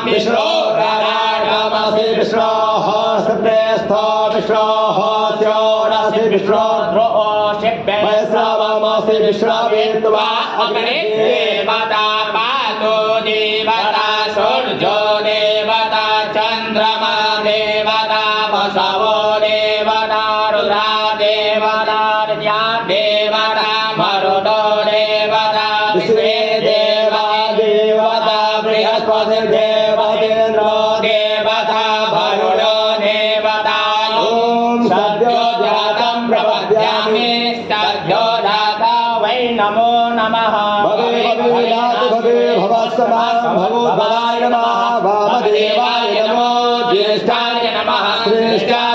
विष्णो रामासि विष्णोः सप्तेस्थो विष्णोः स्योरासि विष्णो वैश्रावामासि विश्रावेत्वा अग्ने देवता पातो देवता सूर्यो देवता चन्द्रमा देवता वसवो देवता रुद्रा देवता विद्या देवता मरुतो देवता विश्वे देवा देवता बृहस्पति देवतेन्द्रो देवता वरुणो देवता ॐ सद्यो जातं प्रपद्यामि सद्यो जाता वै नमो नमः भवे भवे भवस्समां भवो भवाय नमः वामदेवाय नमो ज्येष्ठाय नमः श्रेष्ठाय